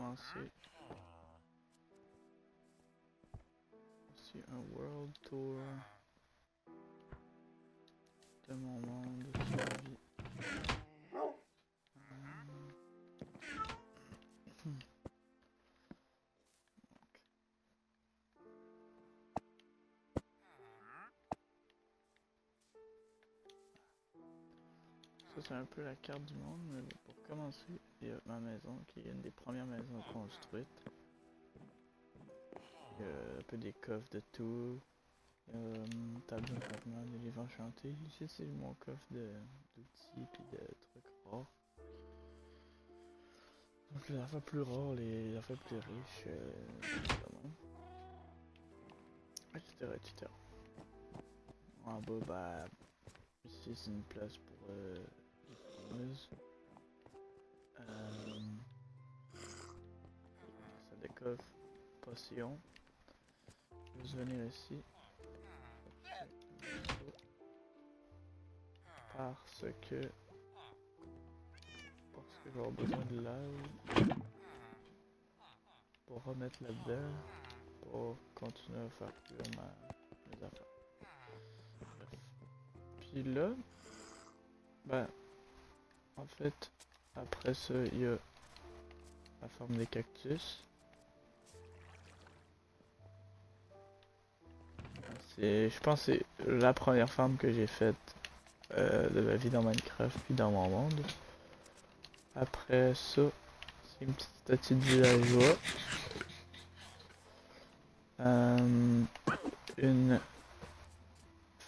commencer aussi un World Tour de mon monde de survie. Ça c'est un peu la carte du monde, mais pour commencer, il y a ma maison qui est une des premières maisons construites. Il y a un peu des coffres de tout. Table de traitement, des livres enchantés. Ici c'est mon coffre d'outils et de trucs rares. Donc les affaires plus rares, les affaires plus riches, évidemment. Etc. etc. En bas, bah, ici c'est une place pour les fameuses. Ça des coffres, potions. Juste venir ici. Parce que je vais avoir besoin de lave pour remettre là-dedans pour continuer à faire cuire mes affaires. Bref. Puis là, ben, en fait, après ça, il y a la forme des cactus. Je pense que c'est la première farm que j'ai faite de ma vie dans Minecraft puis dans mon monde. Après ça, c'est une petite statue de villageois. Une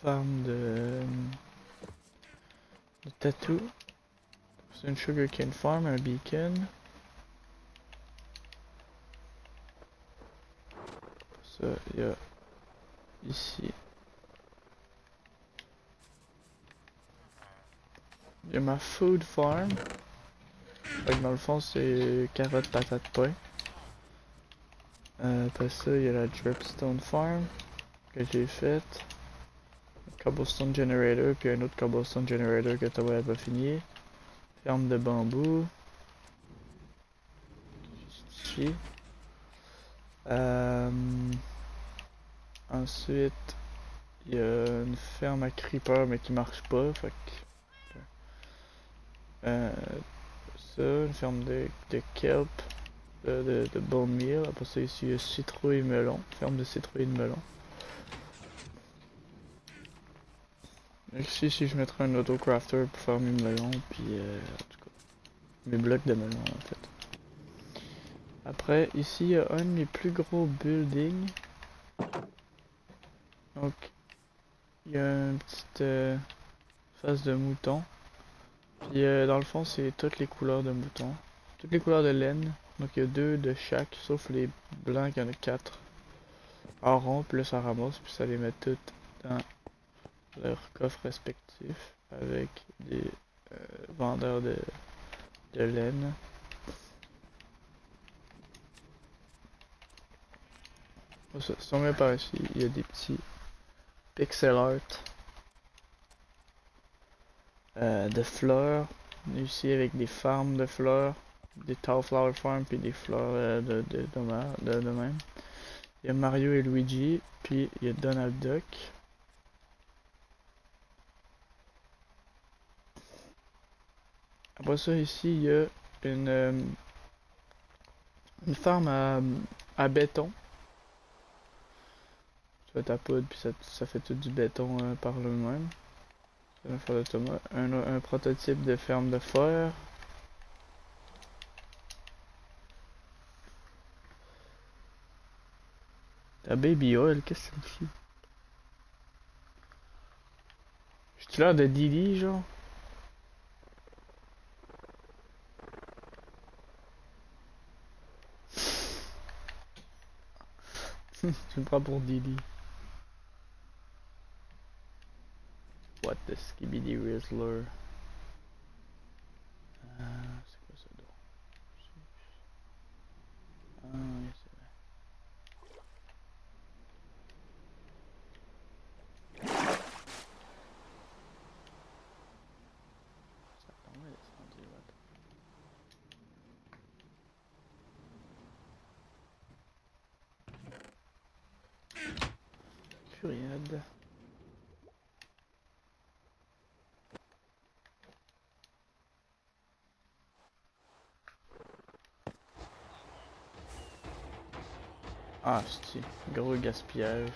farm de tatou. C'est une sugarcane farm, un beacon. Ça, il y a ici. Il y a ma food farm. Fait que dans le fond, c'est carottes, patates, pain. Après ça, il y a la dripstone farm que j'ai faite. Cobblestone generator, puis un autre cobblestone generator que Towa pas fini. Ferme de bambou. Ici. Ensuite, il y a une ferme à creeper mais qui marche pas. Fait que, ça, une ferme de kelp, de bone meal. Après ça, ici, il y a citrouille melon. Ferme de citrouille de melon. Ici, si je mettrais un autocrafter pour faire mes melons, puis en tout cas, mes blocs de melons en fait. Après, ici, il y a un de mes plus gros buildings. Donc, il y a une petite face de mouton. Puis dans le fond, c'est toutes les couleurs de mouton. Toutes les couleurs de laine. Donc, il y a 2 de chaque, sauf les blancs, il y en a 4. En rond, puis là, ça ramasse, puis ça les met toutes dans leurs coffres respectifs. Avec des vendeurs de laine. Si on met par ici, il y a des petits pixel art de fleurs. Ici avec des farms de fleurs, des tall flower farms puis des fleurs de même. Il y a Mario et Luigi, puis il y a Donald Duck. Après ça ici il y a une farm à béton. Tu fais ta poudre puis ça fait tout du béton par lui-même. Un prototype de ferme de fer. La baby oil, qu'est-ce que c'est ici? J'ai-tu l'air de Didi genre? Tu me prends pour Didi. What the Skibidi Rizzler? C'est quoi ça donc? Oui, c'est vrai. Ça a pas mal descendu, what? furiade. Ah, c'est gros gaspillage.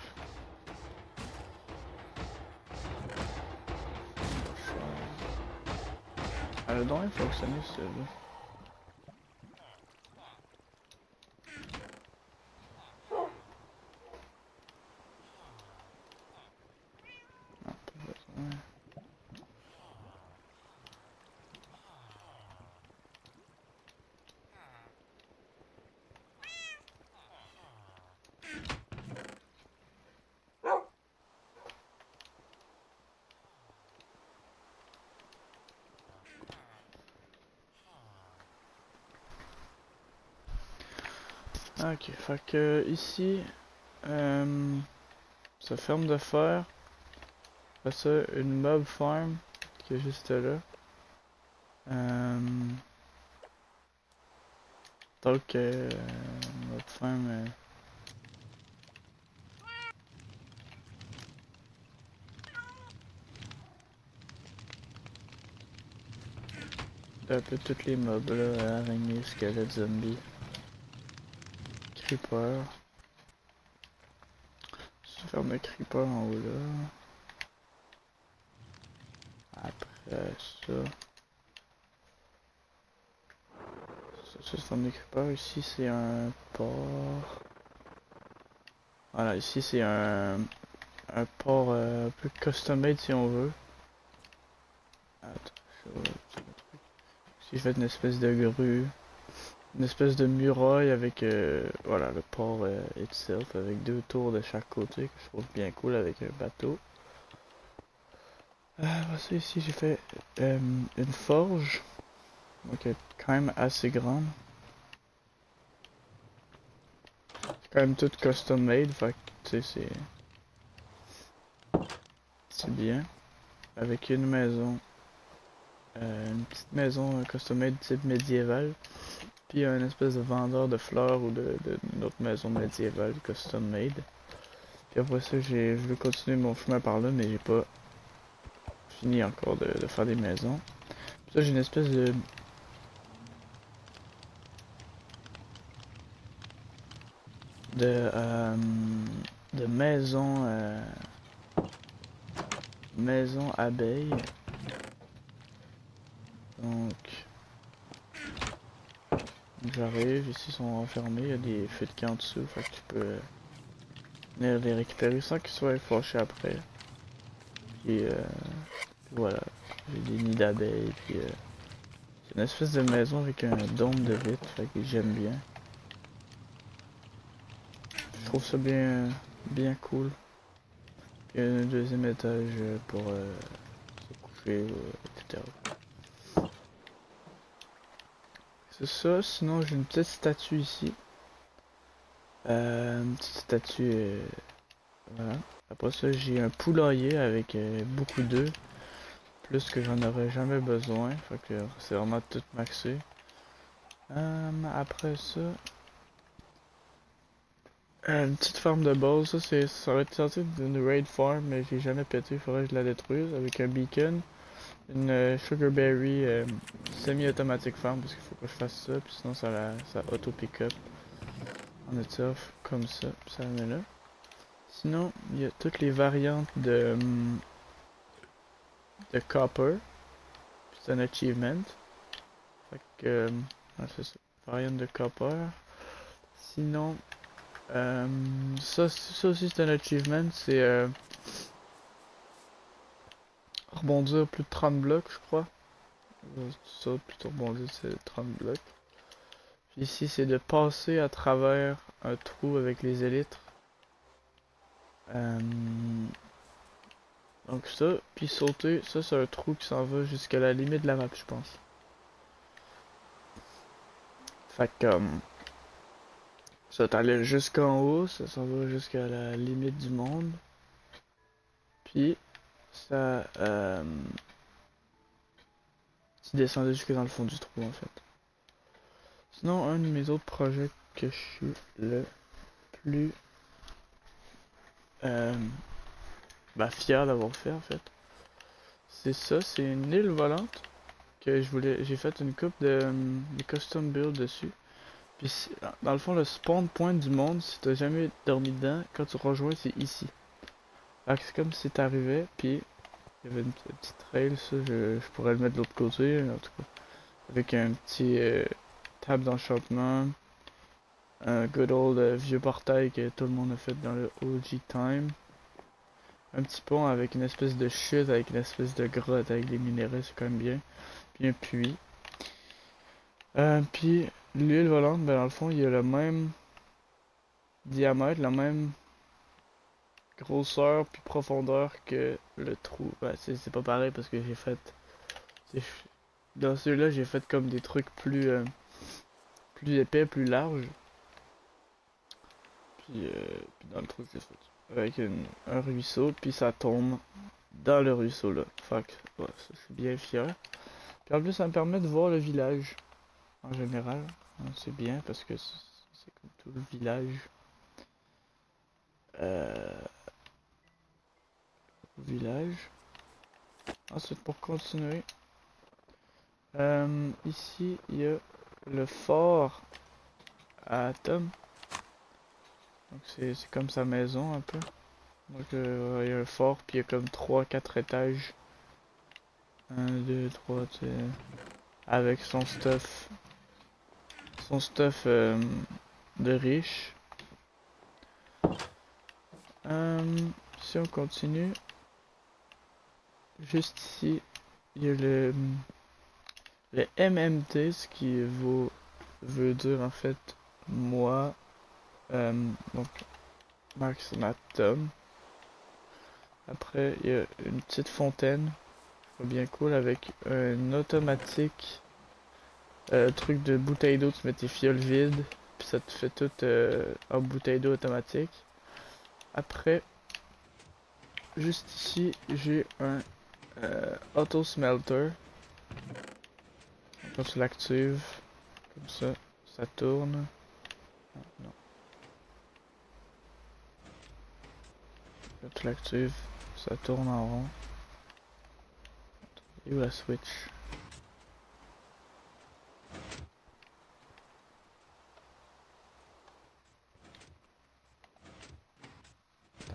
Elle a donc fonctionné celui-là. Non, pas besoin. Ok, fait que ici, ça ferme de fer. Après ça, une mob farm qui est juste là. Donc, mob farm. Un peu toutes les mobs là, araignées, squelettes, zombies, creeper. Ça ferme le creeper en haut là. Après ça. Ça se ferme le creeper. Ici c'est un port. Voilà, ici c'est un port un peu custom made si on veut. Attends, j'ai fait une espèce de grue. Une espèce de muraille avec voilà le port itself avec deux tours de chaque côté que je trouve bien cool avec un bateau. Après ça ici j'ai fait une forge, donc elle est quand même assez grande. C'est quand même tout custom made, fait que tu sais c'est bien. Avec une maison, une petite maison custom made type médiéval. Puis un espèce de vendeur de fleurs ou d'une autre maison médiévale custom made. Puis après ça, je veux continuer mon chemin par là, mais j'ai pas fini encore de faire des maisons. Puis là, j'ai une espèce de, euh, de maison abeille. Donc, j'arrive, ici ils sont enfermés, il y a des feux de camp en dessous, fait que tu peux venir les récupérer sans qu'ils soient fâchés après. Puis voilà, j'ai des nids d'abeilles, puis c'est une espèce de maison avec un dôme de vitre, fait que j'aime bien. Je trouve ça bien cool. Puis un deuxième étage pour se coucher, etc. C'est ça, sinon j'ai une petite statue ici. Une petite statue, voilà. Après ça, j'ai un poulailler avec beaucoup d'œufs. Plus que j'en aurais jamais besoin. Fait que c'est vraiment tout maxé. Après ça, une petite farm de base. Ça aurait été sorti d'une raid farm, mais j'ai jamais pété. Il faudrait que je la détruise avec un beacon. Une sugarberry semi-automatique farm parce qu'il faut que je fasse ça. Puis sinon, ça auto pick-up. On est off comme ça. Ça met là. Sinon, il y a toutes les variantes de copper. C'est un achievement. Fait que, ouais, c'est ça. Variante de copper. Sinon, ça aussi c'est un achievement. C'est rebondir plus de 30 blocs, je crois. Ça, plutôt rebondir, c'est 30 blocs. Puis ici, c'est de passer à travers un trou avec les élytres. Donc ça, puis sauter, ça c'est un trou qui s'en va jusqu'à la limite de la map, je pense. Fait que ça t'allait jusqu'en haut, ça s'en va jusqu'à la limite du monde. Puis ça tu descendais jusque dans le fond du trou en fait. Sinon un de mes autres projets que je suis le plus bah, fier d'avoir fait en fait. C'est ça, c'est une île volante que j'ai fait une coupe de custom build dessus. Puis dans le fond, le spawn point du monde, si t'as jamais dormi dedans, quand tu rejoins, c'est ici. Alors c'est comme si t'arrivais, puis il y avait une petite trail, ça, je pourrais le mettre de l'autre côté, en tout cas. Avec un petit table d'enchantement, un good old vieux portail que tout le monde a fait dans le OG time. Un petit pont avec une espèce de chute, avec une espèce de grotte, avec des minéraux, c'est quand même bien. Puis un puits. Puis l'île volante, ben dans le fond, il y a le même diamètre, la même grosseur puis profondeur que le trou. Ben, c'est pas pareil parce que j'ai fait... Dans celui-là, j'ai fait comme des trucs plus épais, plus larges. Puis dans le trou, c'est fait. Avec un ruisseau, puis ça tombe dans le ruisseau là. Fuck, ouais, ça, je suis bien fier. Puis en plus, ça me permet de voir le village en général. C'est bien parce que c'est comme tout le village. Euh, village. Ensuite, pour continuer, ici il y a le fort à Tom. Donc c'est comme sa maison un peu. Donc il y a un fort, puis il y a comme 3-4 étages. Un 2 3 tu sais, avec son stuff de riche. Si on continue, juste ici, il y a le MMT, ce qui veut dire en fait moi, donc Max Matom. Après, il y a une petite fontaine, bien cool, avec un automatique truc de bouteille d'eau, tu mets tes fioles vides, puis ça te fait tout en bouteille d'eau automatique. Après, juste ici, j'ai un auto smelter. Quand tu l'actives, comme ça tourne. Non. Quand tu l'actives, ça tourne en rond. Et où la switch?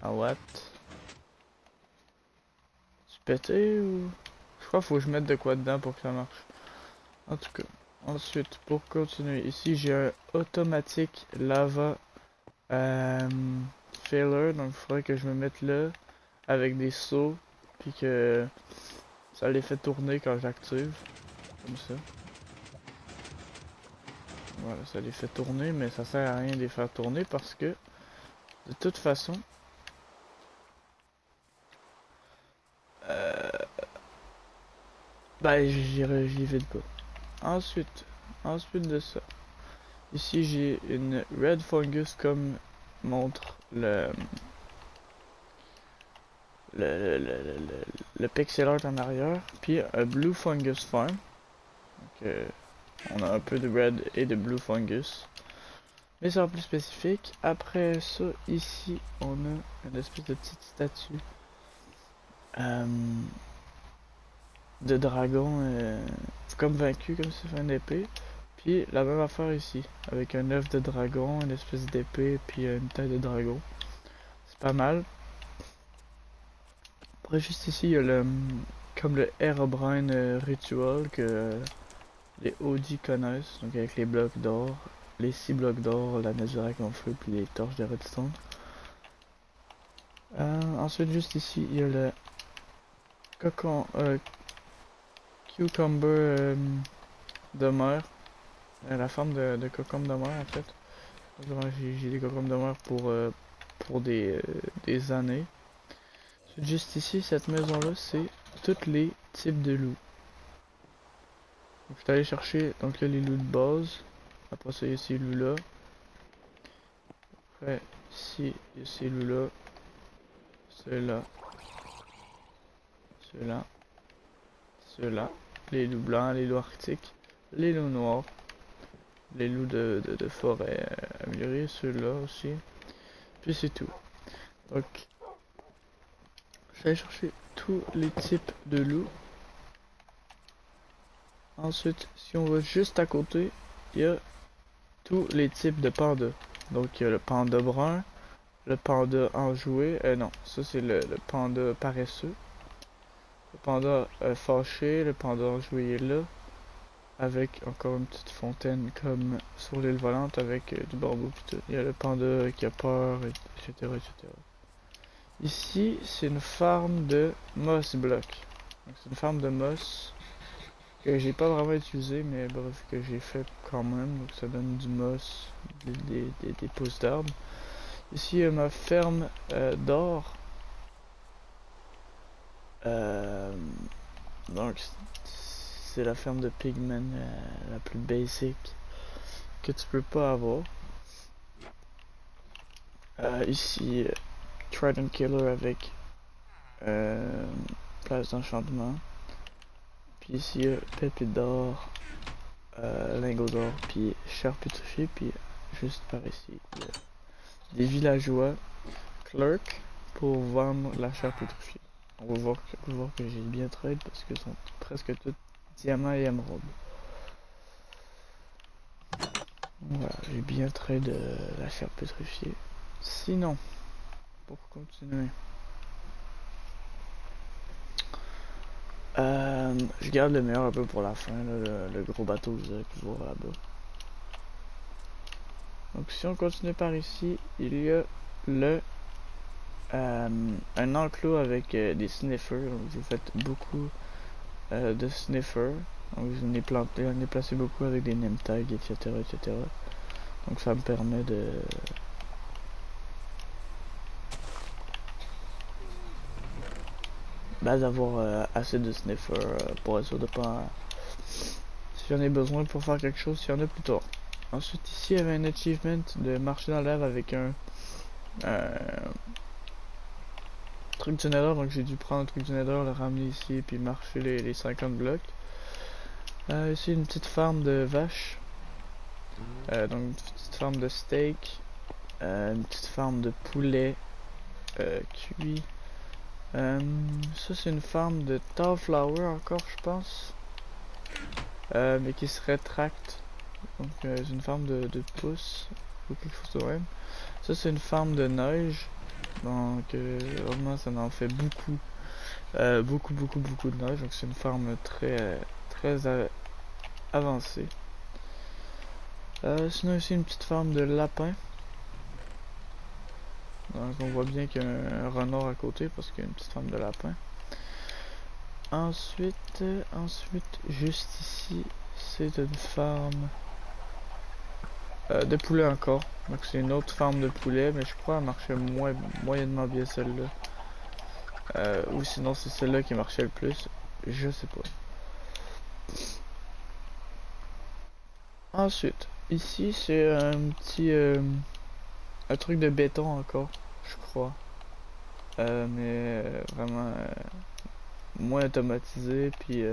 En what? Tu pété ou... Je crois qu'il faut que je mette de quoi dedans pour que ça marche. En tout cas, ensuite, pour continuer, ici j'ai un automatique lava failure, donc il faudrait que je me mette là avec des sauts, puis que ça les fait tourner quand j'active, comme ça. Voilà, ça les fait tourner, mais ça sert à rien de les faire tourner parce que, de toute façon, euh, bah j'y vide pas. Ensuite de ça, ici j'ai une red fungus comme montre le pixel art en arrière, puis un blue fungus farm. Donc, on a un peu de red et de blue fungus. Mais c'est en plus spécifique. Après ça, ici, on a une espèce de petite statue de dragon, comme vaincu, comme si c'était une épée. Puis la même affaire ici, avec un œuf de dragon, une espèce d'épée, puis une tête de dragon. C'est pas mal. Après, juste ici, il y a comme le Herobrine ritual que les OG connaissent, donc avec les blocs d'or, les 6 blocs d'or, la netherrack en feu, puis les torches de redstone. Ensuite, juste ici, il y a le cocon, cucumber de mer, la forme de cocombe de mer en fait. J'ai des cocombes de mer pour des années. Juste ici, cette maison-là, c'est tous les types de loups. Donc, je suis allé chercher donc là, les loups de base. Après ça, il y a ces loups-là. Après, ici, il y a ces loups-là. Ceux-là. Ceux-là. Ceux-là. Les loups blancs, les loups arctiques. Les loups noirs. Les loups de forêt améliorés. Ceux-là aussi. Puis c'est tout. Donc, Je vais aller chercher tous les types de loups. Ensuite, si on va juste à côté, il y a tous les types de pandas. Donc il y a le panda brun, le panda enjoué, non, ça c'est le panda paresseux. Le panda fâché, le panda enjoué est là. Avec encore une petite fontaine comme sur l'île volante avec du bambou pis tout. Il y a le panda qui a peur, etc. etc. Ici, c'est une farm de moss block. C'est une farm de moss que j'ai pas vraiment utilisé, mais bref, que j'ai fait quand même. Donc ça donne du moss, des pousses d'arbres. Ici, il y a ma ferme d'or. Donc, c'est la ferme de pigmen la plus basic que tu peux pas avoir. Ici, Trident Killer avec place d'enchantement. Puis ici, pépite d'or, lingot d'or, puis chair pétrifiée. Puis juste par ici, il y a des villageois clerk pour vendre la chair pétrifiée. On va voir que j'ai bien trade parce que sont presque tous diamants et émeraudes. Voilà, j'ai bien trade la chair pétrifiée. Sinon, pour continuer, je garde le meilleur un peu pour la fin, là, le gros bateau que vous allez pu voir là-bas. Donc si on continue par ici, il y a le un enclos avec des sniffers. Donc j'ai fait beaucoup de sniffers. Donc j'en ai placé beaucoup avec des name tags, etc., etc. Donc ça me permet de d'avoir assez de sniffers pour être sûr de pas si j'en ai besoin pour faire quelque chose, s'il y en a plus tard. Ensuite ici il y avait un achievement de marcher dans l'air avec un truc du nether, donc j'ai dû prendre un truc du nether, le ramener ici puis marcher les 50 blocs. Ici une petite farm de vaches, donc une petite farm de steak, une petite farm de poulet cuit. Ça c'est une farm de Tallflower encore je pense, mais qui se rétracte, donc c'est une farm de pousses ou quelque chose de même. Ça c'est une farm de neige, donc vraiment ça en fait beaucoup. Beaucoup de neige, donc c'est une farm très avancée. Sinon ici une petite farm de lapins. Donc on voit bien qu'il y a un renard à côté parce qu'il y a une petite farm de lapins. Ensuite, juste ici, c'est une farm de poulet encore. Donc c'est une autre farm de poulet, mais je crois qu'elle marchait moyennement bien celle-là. Ou sinon c'est celle-là qui marchait le plus. Je sais pas. Ensuite, ici c'est un petit un truc de béton encore, je crois. Mais vraiment moins automatisé puis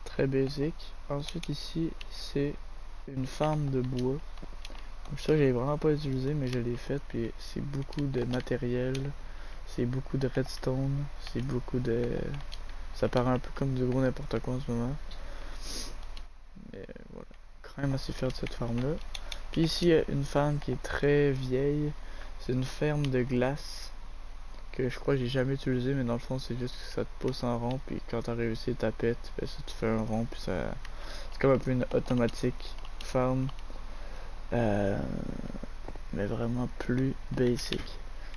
très basique. Ensuite ici c'est une farm de bois. Donc ça j'ai vraiment pas utilisé mais je l'ai fait puis c'est beaucoup de matériel, c'est beaucoup de redstone, c'est beaucoup de... Ça paraît un peu comme du gros n'importe quoi en ce moment. Mais voilà, quand même assez fier de cette farm là. Puis ici il y a une farm qui est très vieille, c'est une ferme de glace que je crois que j'ai jamais utilisé, mais dans le fond c'est juste que ça te pousse en rond puis quand t'as réussi ta pète, ben ça te fait un rond puis ça c'est comme un peu une automatique farm, euh, mais vraiment plus basic.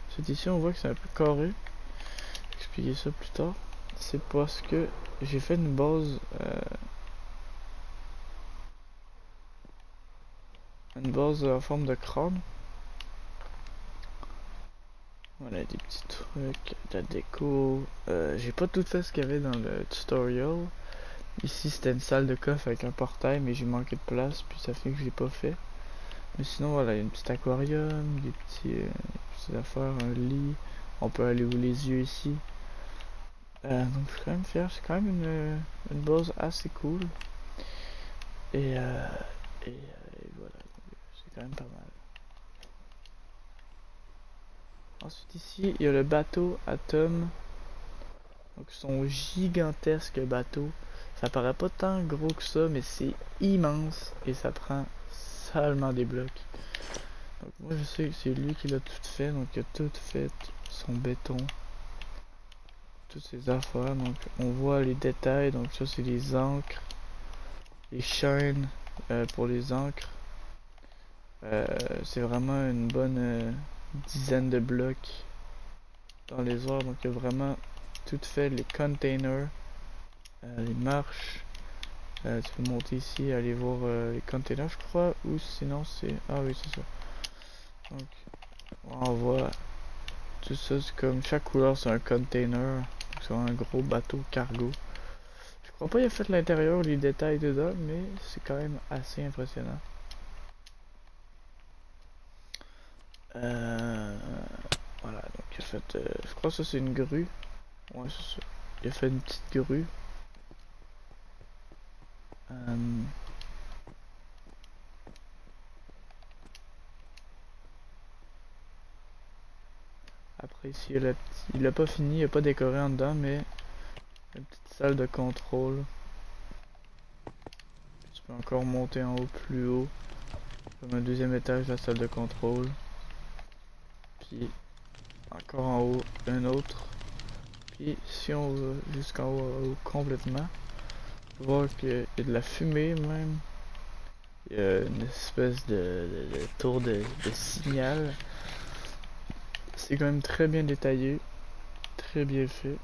Ensuite ici on voit que c'est un peu carré, je vais expliquer ça plus tard. C'est parce que j'ai fait une base en forme de crâne. Voilà des petits trucs, de la déco. J'ai pas tout fait ce qu'il y avait dans le tutorial. Ici c'était une salle de coffre avec un portail, mais j'ai manqué de place puis ça fait que je l'ai pas fait. Mais sinon voilà, il y a un petit aquarium, des petites affaires, un lit. On peut aller où les yeux ici. Donc je suis quand même fier, c'est quand même une base assez cool. Et, euh, et voilà, c'est quand même pas mal. Ensuite ici, il y a le bateau Atom. Donc son gigantesque bateau. Ça paraît pas tant gros que ça, mais c'est immense et ça prend seulement des blocs. Donc moi je sais que c'est lui qui l'a tout fait, donc il a tout fait son béton, toutes ses affaires. Donc on voit les détails, donc ça c'est les encres, les chaînes pour les encres. C'est vraiment une bonne dizaine de blocs dans les airs, donc il a vraiment tout fait, les containers, les marches. Tu peux monter ici, aller voir les containers je crois, ou sinon c'est... Ah oui c'est ça. Donc on voit tout ça, c'est comme chaque couleur c'est un container, c'est un gros bateau cargo. Je crois pas qu'il a fait l'intérieur, les détails dedans, mais c'est quand même assez impressionnant. Voilà, donc il a fait, je crois que ça c'est une grue. Ouais c'est ça. Il a fait une petite grue. Après ici il l'a pas fini, il a pas décoré en dedans, mais une petite salle de contrôle. Tu peux encore monter en haut, plus haut, comme un deuxième étage, la salle de contrôle. Puis encore en haut, un autre. Puis si on va jusqu'en haut, complètement, on peut voir qu'il y a de la fumée même. Il y a une espèce de tour de signal. C'est quand même très bien détaillé, très bien fait.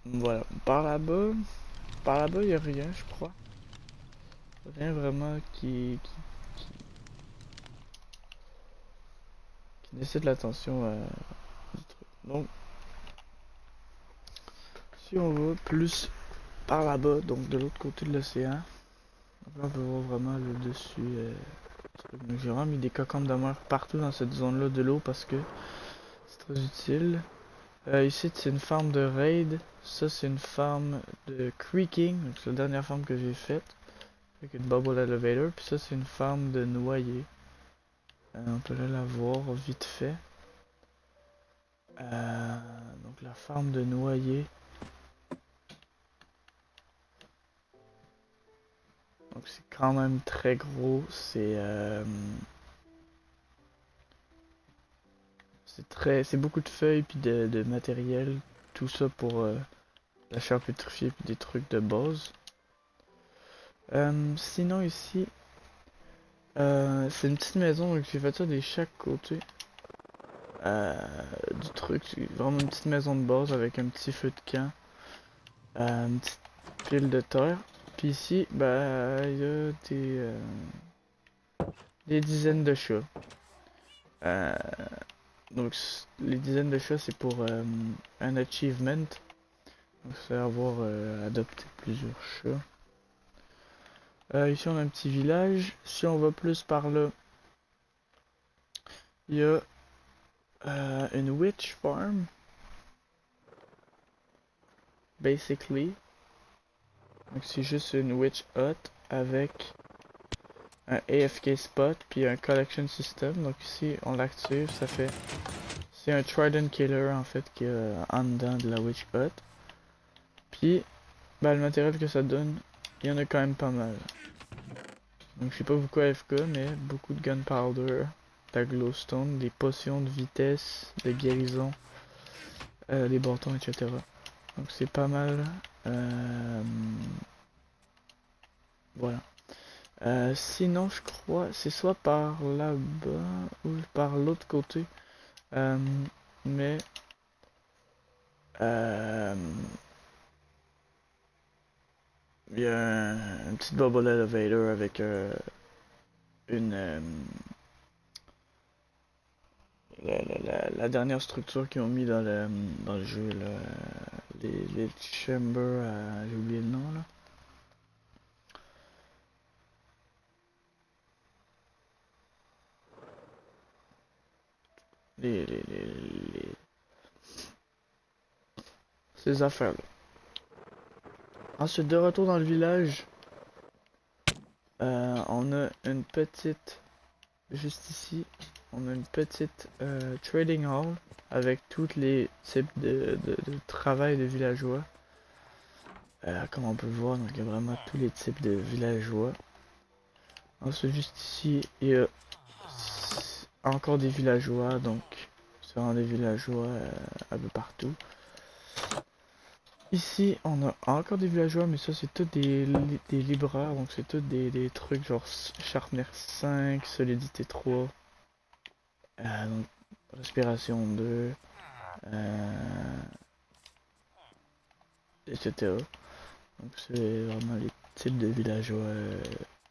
Voilà, par là-bas il n'y a rien je crois. Rien vraiment qui nécessite l'attention du truc. Donc si on va plus par là-bas, donc de l'autre côté de l'océan, donc là on peut voir vraiment le dessus. J'ai vraiment mis des cocombes de mer partout dans cette zone-là de l'eau parce que c'est très utile. Ici c'est une farm de raid, ça c'est une farm de creeking, donc c'est la dernière farm que j'ai faite avec une bubble elevator, puis ça c'est une farm de noyer. On peut aller la voir vite fait. Donc la farm de noyer. Donc c'est quand même très gros, c'est beaucoup de feuilles puis de matériel, tout ça pour la chair pétrifiée puis des trucs de base. Sinon ici, c'est une petite maison, donc j'ai fait ça de chaque côté du truc. C'est vraiment une petite maison de base avec un petit feu de camp, une petite pile de terre. Puis ici, bah, il y a des dizaines de chats. Donc les dizaines de chats c'est pour un achievement. Donc c'est avoir adopté plusieurs chats. Ici on a un petit village. Si on va plus par là, il y a une witch farm. Basically. Donc c'est juste une witch hut avec un AFK spot puis un collection system. Donc ici on l'active, ça fait... C'est un trident killer en fait qui est en dedans de la witch hut. Puis bah, le matériel que ça donne, il y en a quand même pas mal. Donc je sais pas beaucoup AFK, mais beaucoup de gunpowder, de la glowstone, des potions de vitesse, de guérison, des bâtons, etc. Donc c'est pas mal. Voilà. Sinon je crois c'est soit par là-bas ou par l'autre côté. Mais il y a un petit bubble elevator avec une la dernière structure qu'ils ont mis dans le jeu là, les chambers, j'ai oublié le nom là. Ces affaires là. Ensuite de retour dans le village, on a une petite juste ici, on a une petite trading hall avec tous les types de travail de villageois. Comme on peut le voir, donc il y a vraiment tous les types de villageois. Ensuite, juste ici, il y a encore des villageois, donc c'est vraiment des villageois un peu partout. Ici, on a encore des villageois, mais ça, c'est tout des libraires, donc c'est tout des trucs genre Sharpness 5, Solidité 3, donc Respiration 2, etc. Donc c'est vraiment les types de villageois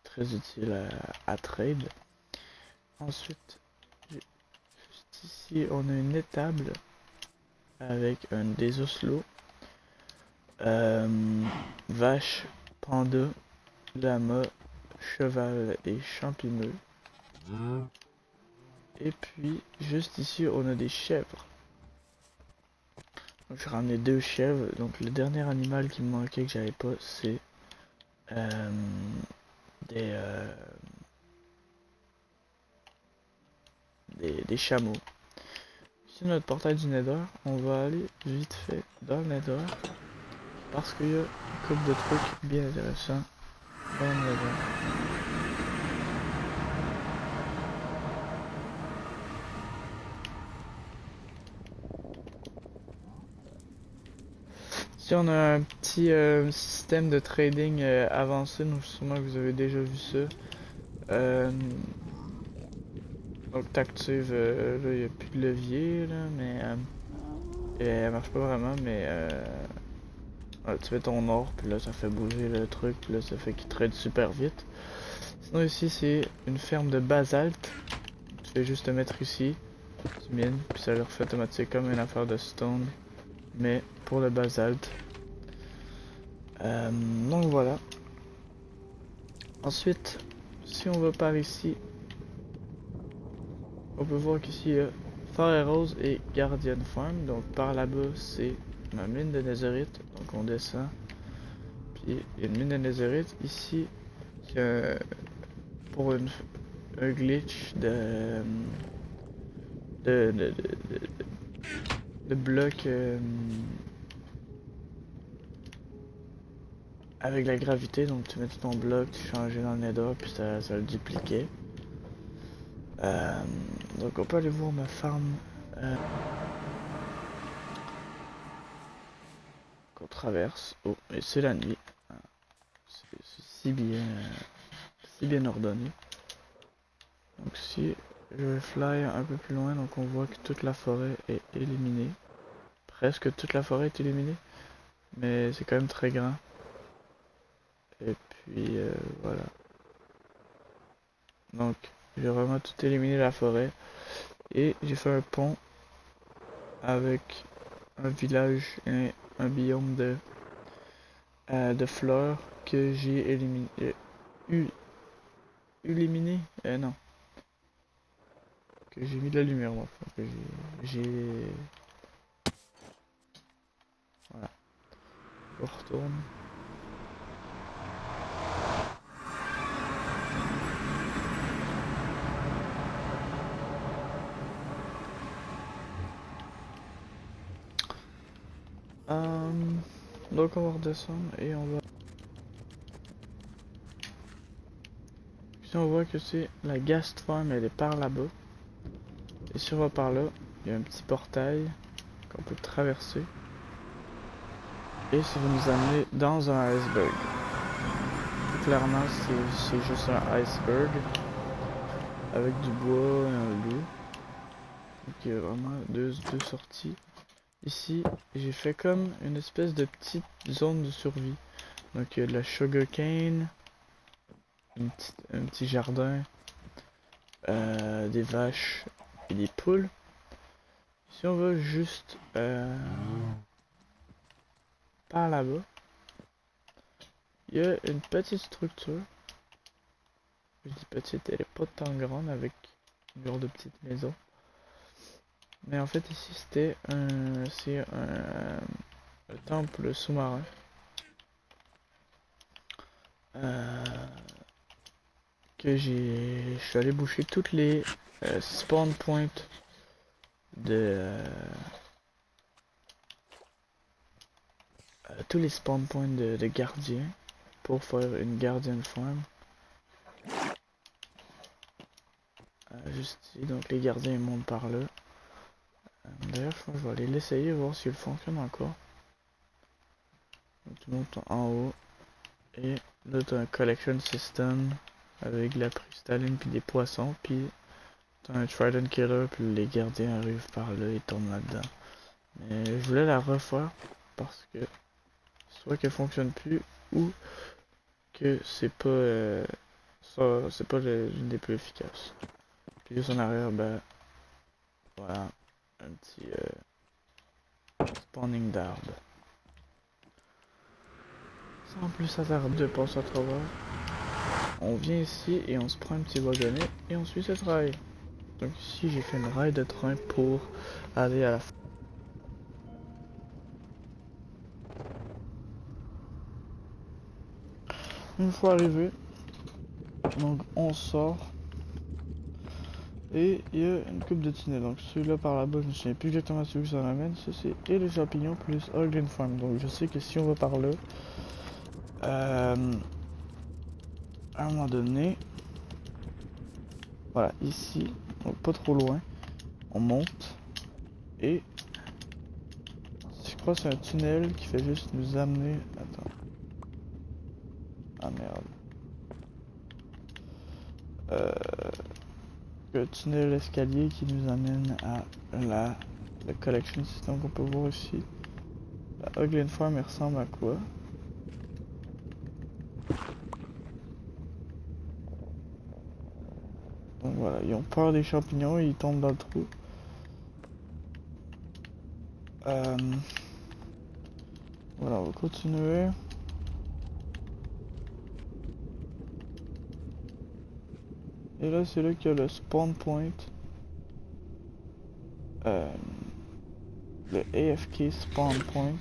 très utiles à trade. Ensuite, juste ici, on a une étable avec des oslots, vache, panda, lama, cheval et champignon. Et puis, juste ici, on a des chèvres. Donc, j'ai ramené 2 chèvres. Donc, le dernier animal qui me manquait que j'avais pas, c'est des, des chameaux. Ici, notre portail du Nether. On va aller vite fait dans le Nether. Parce qu'il y a une couple de trucs bien intéressants dans le Nether. Ici on a un petit système de trading avancé, donc sûrement que vous avez déjà vu ça. Donc t'actives, là il n'y a plus de levier là, mais elle marche pas vraiment, mais ouais, tu fais ton or, puis là ça fait bouger le truc, puis là ça fait qu'il trade super vite. Sinon ici c'est une ferme de basalte, tu fais juste te mettre ici, tu mines, puis ça le refait automatique comme une affaire de stone, mais pour le basalte. Donc voilà. Ensuite, si on va par ici, on peut voir qu'ici il y a Forêt Rose et Guardian Farm. Donc par là-bas, c'est ma mine de netherite. Donc on descend. Puis il y a une mine de netherite. Ici, c'est pour un glitch de, de, de, de blocs avec la gravité. Donc tu mets ton bloc, tu changeais dans le nether, puis ça le dupliquait. Donc on peut aller voir ma farm qu'on traverse. Oh, et c'est la nuit. C'est si bien ordonné. Donc si je vais fly un peu plus loin, donc on voit que toute la forêt est éliminée. Presque toute la forêt est éliminée, mais c'est quand même très grand. Et puis voilà. Donc j'ai vraiment tout éliminé la forêt. Et j'ai fait un pont avec un village et un biome de fleurs que j'ai éliminé. Éliminé? Non. Que j'ai mis de la lumière, moi. Que j'ai... Voilà. On retourne. Donc on va redescendre et on va... Ici on voit que c'est la Ghast Farm, elle est par là-bas. Et si on va par là, il y a un petit portail qu'on peut traverser. Et ça va nous amener dans un iceberg. Clairement c'est juste un iceberg. Avec du bois et un loup. Donc il y a vraiment deux sorties. Ici, j'ai fait comme une espèce de petite zone de survie. Donc il y a de la sugarcane, un petit jardin, des vaches et des poules. Si on va juste par là-bas, il y a une petite structure. Je dis petite, elle est pas tant grande avec une genre de petite maison. Mais en fait ici c'est un temple sous-marin. que je suis allé boucher toutes les spawn points de tous les spawn points de gardiens pour faire une guardian farm. Juste ici, donc les gardiens montent par là. D'ailleurs, je vais aller l'essayer, voir s'il fonctionne encore. Donc, tu montes en haut. Et là, tu as un collection system avec de la cristalline puis des poissons. Puis tu as un trident killer, puis les gardiens arrivent par là et tombent là-dedans. Mais je voulais la refaire parce que soit qu'elle fonctionne plus ou que c'est pas c'est pas l'une des plus efficaces. Puis juste en arrière, ben voilà, un petit spawning d'arbres. Sans plus attarder de passer à travers, on vient ici et on se prend un petit wagonnet et on suit ce trail. Donc ici j'ai fait une rail de train pour aller à la fin. Une fois arrivé, donc on sort et il y a une coupe de tunnels. Donc celui-là par là-bas, je ne sais plus exactement celui que ça ramène. Ça c'est et les champignons plus Ugly Farm. Donc je sais que si on va par là, à un moment donné, voilà ici, donc pas trop loin, on monte et je crois que c'est un tunnel qui fait juste nous amener. Attends. Ah merde. Le tunnel escalier qui nous amène à la collection system qu'on peut voir ici. La Ugly Farm elle ressemble à quoi? Donc voilà, ils ont peur des champignons et ils tombent dans le trou. Voilà, on va continuer. Et là, c'est là qu'il y a le spawn point. Le AFK spawn point.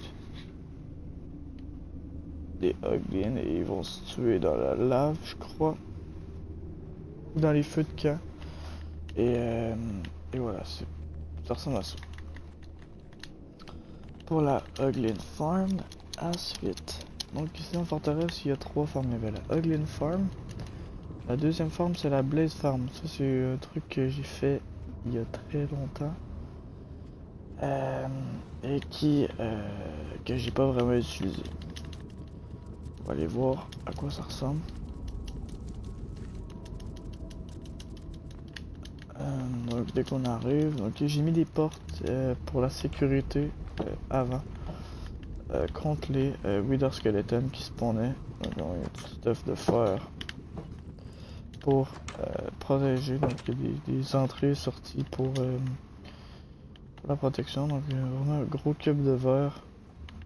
Les Uglies et ils vont se tuer dans la lave, je crois. Ou dans les feux de camp. Et voilà, ça ressemble à ça. Pour la Ugly Farm, ensuite. Donc ici en forteresse, il y a 3 farms. Il y avait la Ugly Farm. La deuxième farm, c'est la Blaze Farm. Ça, c'est un truc que j'ai fait il y a très longtemps. Et que j'ai pas vraiment utilisé. On va aller voir à quoi ça ressemble. Donc dès qu'on arrive, donc j'ai mis des portes pour la sécurité avant contre les Wither Skeletons qui spawnaient. Donc on a tout stuff de fer pour protéger. Donc il y a des entrées et sorties pour la protection. Donc il y a vraiment un gros cube de verre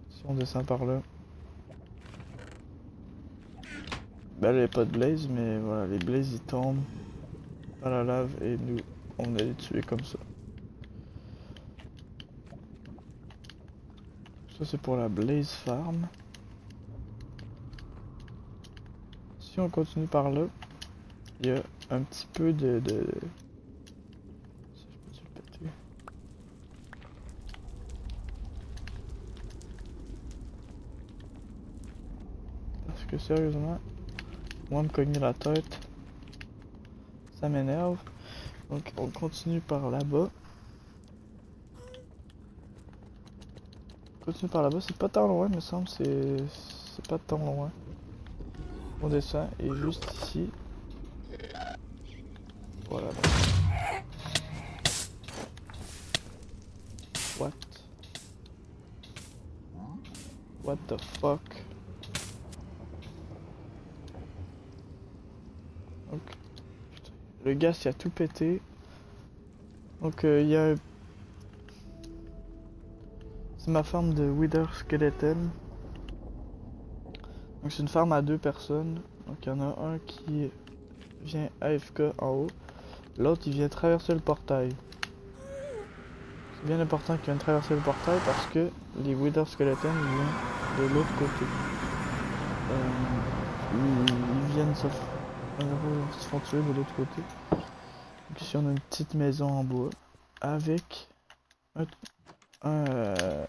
si on descend par là. Ben là il n'y a pas de blaze, mais voilà, les blazes ils tombent dans la lave et nous on va les tuer comme ça. Ça c'est pour la Blaze Farm. Si on continue par là, il y a un petit peu de... Ça, je peux-tu le péter? Parce que sérieusement, moi me cogner la tête, ça m'énerve. Donc on continue par là-bas. Continue par là-bas, c'est pas tant loin, me semble, c'est pas tant loin. On descend et juste ici. Voilà. What the fuck? Donc, putain, le gaz il a tout pété. Donc il y a un... C'est ma farm de Wither Skeleton. Donc c'est une farm à 2 personnes. Donc il y en a un qui vient AFK en haut. L'autre il vient traverser le portail. C'est bien important qu'il vienne traverser le portail parce que les Wither Skeletons viennent de l'autre côté. Ils viennent Malheureux, ils se font tuer de l'autre côté. Donc ici on a une petite maison en bois avec un, un, euh,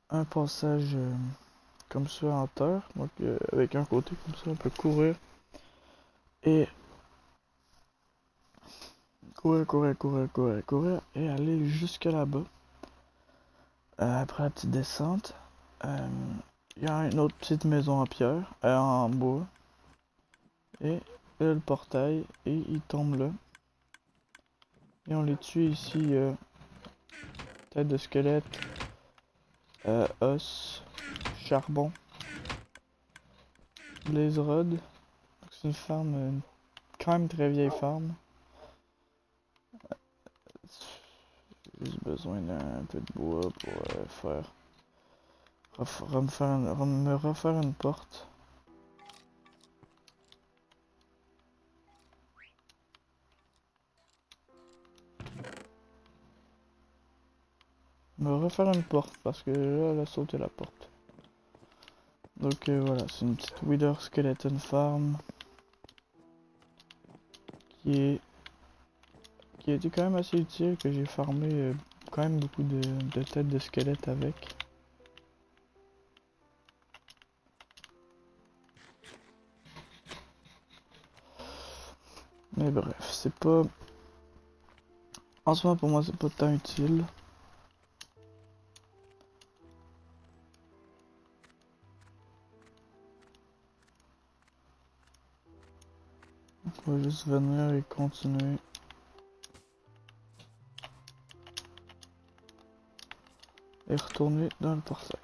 un passage comme ça en terre. Donc avec un côté comme ça on peut courir et courir et aller jusque là-bas. Après la petite descente, il y a une autre petite maison en pierre, en bois. Et là, le portail, et il tombe là. Et on les tue ici, tête de squelette, os, charbon, blaze rod. C'est une ferme, quand même très vieille ferme. J'ai juste besoin d'un peu de bois pour me refaire une porte. Me refaire une porte parce que là, elle a sauté la porte. Donc voilà, c'est une petite Wither Skeleton Farm qui a été quand même assez utile, que j'ai farmé quand même beaucoup de têtes de squelettes avec. Mais bref, c'est pas... En ce moment pour moi c'est pas tant utile. On va juste venir et continuer. Et retourner dans le portail.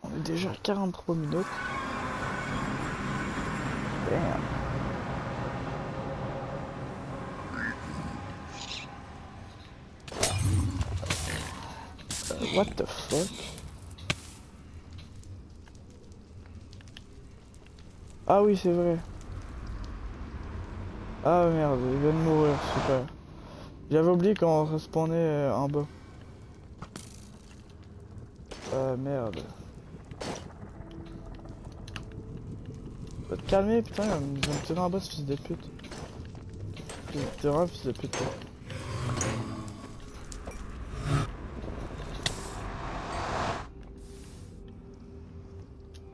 On est déjà à 43 minutes. Damn. What the fuck? Ah oui, c'est vrai. Ah merde, il vient de mourir, super. J'avais oublié qu'on respawnait en bas. Merde. Va te calmer, putain, il va me tirer en bas ce fils de pute. T'es vraiment un fils de pute, toi.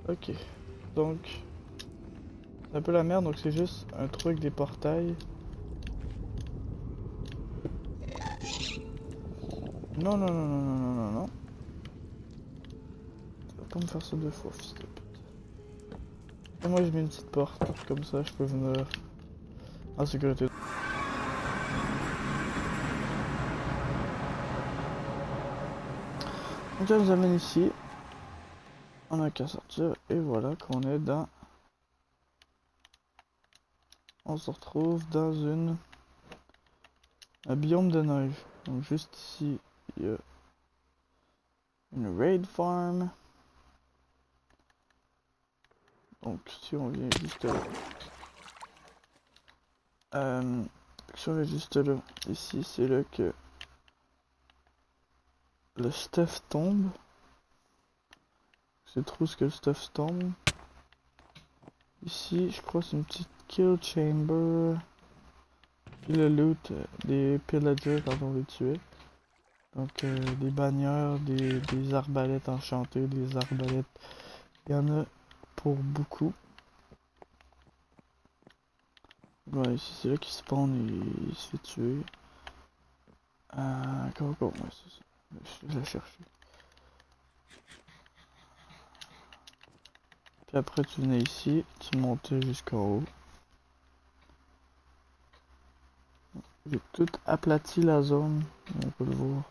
Ok, donc c'est un peu la merde, donc c'est juste un truc des portails. Non, non, non, non, non, non, non, non. Tu vas pas me faire ça deux fois, fils de pute. Et moi je mets une petite porte, comme ça je peux venir en sécurité. Donc là nous amène ici. On a qu'à sortir et voilà qu'on est dans... On se retrouve dans un biome de neige. Donc juste ici, il y a une raid farm. Donc si on vient juste là. Si on vient juste là, ici c'est là que le stuff tombe. C'est trop ce que le stuff tombe. Ici je crois que c'est une petite kill chamber. Puis le loot des pillagers quand on les tuait. Donc des bannières, des arbalètes enchantées, des arbalètes. Il y en a pour beaucoup. Ouais, ici c'est là qu'il spawn et il se fait tuer. Encore, ouais, c'est ça. Je vais la chercher. Puis après tu venais ici, tu montais jusqu'en haut. J'ai tout aplati la zone, on peut le voir.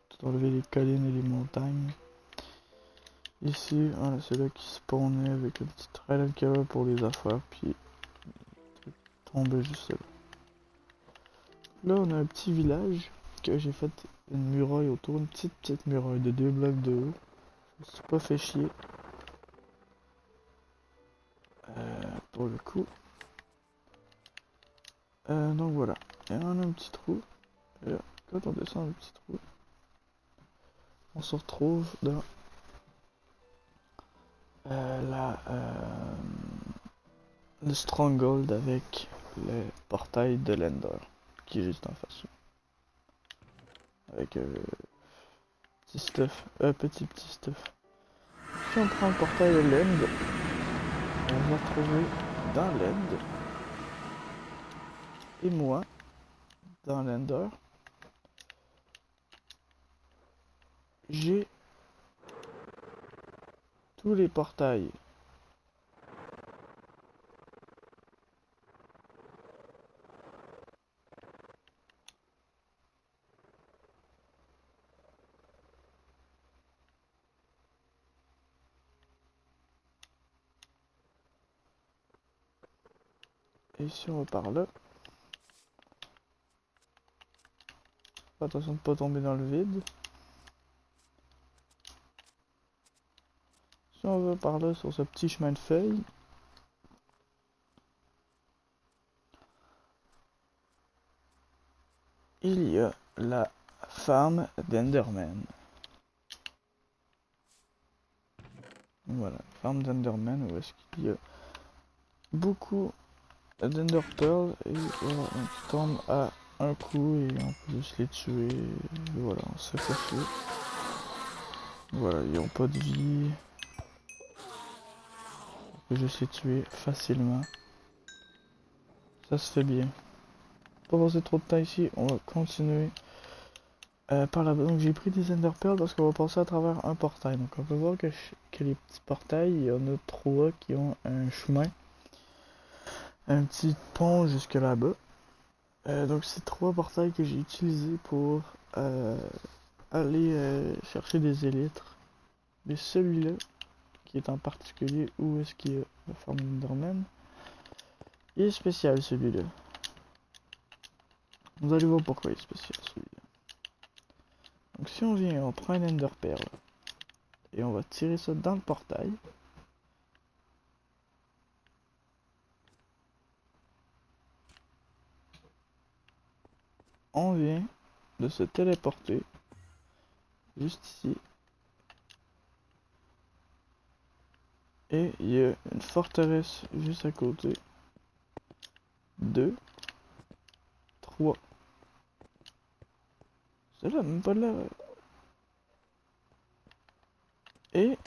Tout enlevé les collines et les montagnes. Ici, voilà, c'est là qu'il spawnait avec un petit trail cover pour les affaires, puis tombait juste là. Là, on a un petit village que j'ai fait une muraille autour, une petite muraille de 2 blocs de haut. Je me suis pas fait chier. Pour le coup. Donc voilà. Et on a un petit trou. Et là, quand on descend le petit trou, on se retrouve dans le Stronghold avec le portail de l'Ender qui est juste en face. Avec petit stuff, petit stuff. Si on prend le portail de l'End, on va se retrouver dans l'End. Et moi, dans l'Ender, j'ai tous les portails. Et si on va par là, attention de ne pas tomber dans le vide. Si on va par là sur ce petit chemin de feuilles, il y a la farm d'Enderman. Voilà, farm d'Enderman où est-ce qu'il y a beaucoup d'Ender Pearl et voilà, donc ils tombent à un coup et on peut juste les tuer. Et voilà, on se fait passer. Voilà, ils n'ont pas de vie. On peut juste les tuer facilement. Ça se fait bien. Pas passer trop de temps ici, on va continuer par là-bas. Donc j'ai pris des Ender Pearls parce qu'on va passer à travers un portail. Donc on peut voir que les petits portails, il y en a 3 qui ont un chemin. Un petit pont jusque là-bas. Donc c'est 3 portails que j'ai utilisés pour aller chercher des élytres. Mais celui-là, qui est en particulier où est-ce qu'il y a la forme d'Enderman, il est spécial celui-là. Vous allez voir pourquoi il est spécial celui-là. Donc si on vient, on prend un Ender Pearl et on va tirer ça dans le portail. On vient de se téléporter juste ici. Et il y a une forteresse juste à côté. 2, 3. Celle-là, même pas de là. Et...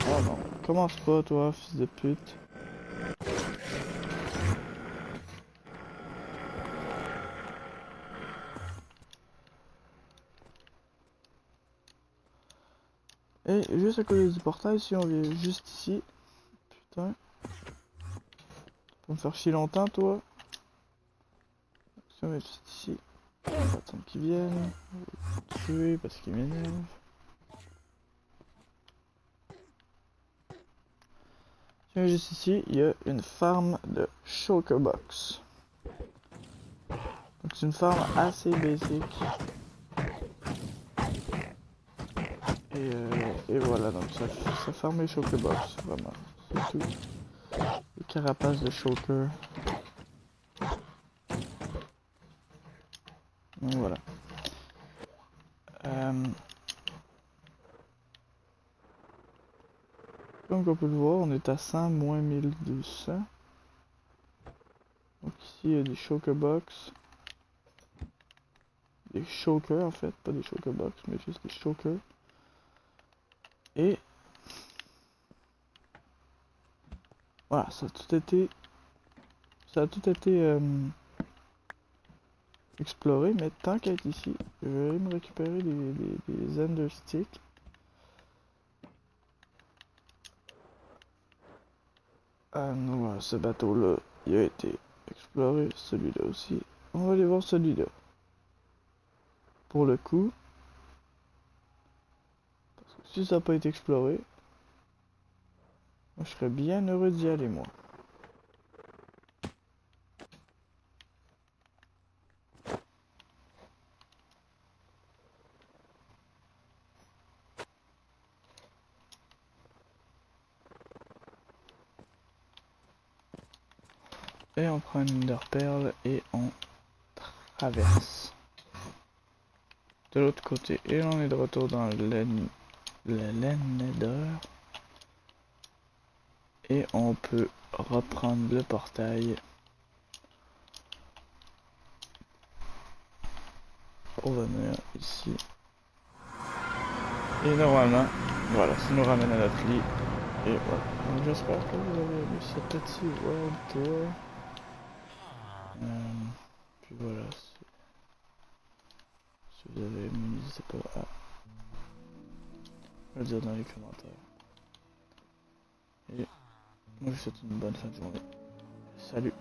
oh non, commence pas toi, fils de pute. Et juste à côté du portail, si on vient juste ici... putain. Tu vas me faire chier longtemps toi. Si on vient juste ici... on va attendre qu'ils viennent. On va le tuer parce qu'il m'énerve. Si on vient juste ici, il y a une farm de Shulker Box. Donc c'est une farm assez basique. Et voilà, donc ça farme les Shulker Box, vraiment. C'est tout. Les carapaces de Shulker. Donc voilà. Comme on peut le voir, on est à 100 moins 1200. Donc ici il y a des Shulker Box. Des Shulker en fait, pas des Shulker Box, mais juste des Shulker. Et voilà, ça a tout été exploré, mais tant qu'à être ici, je vais aller me récupérer des Ender Sticks. Voilà, ce bateau-là, il a été exploré, celui-là aussi. On va aller voir celui-là. Pour le coup, parce que si ça n'a pas été exploré, moi je serais bien heureux d'y aller, moi. Et on prend une Ender Pearl et on traverse de l'autre côté. Et on est de retour dans le Nether. Et on peut reprendre le portail. Revenir ici. Et normalement, voilà, ça nous ramène à notre lit. Et voilà. Donc j'espère que vous avez aimé ce petit world tour. Puis voilà, si vous avez aimé, n'hésitez pas à le dire dans les commentaires. Et moi je vous souhaite une bonne fin de journée. Salut!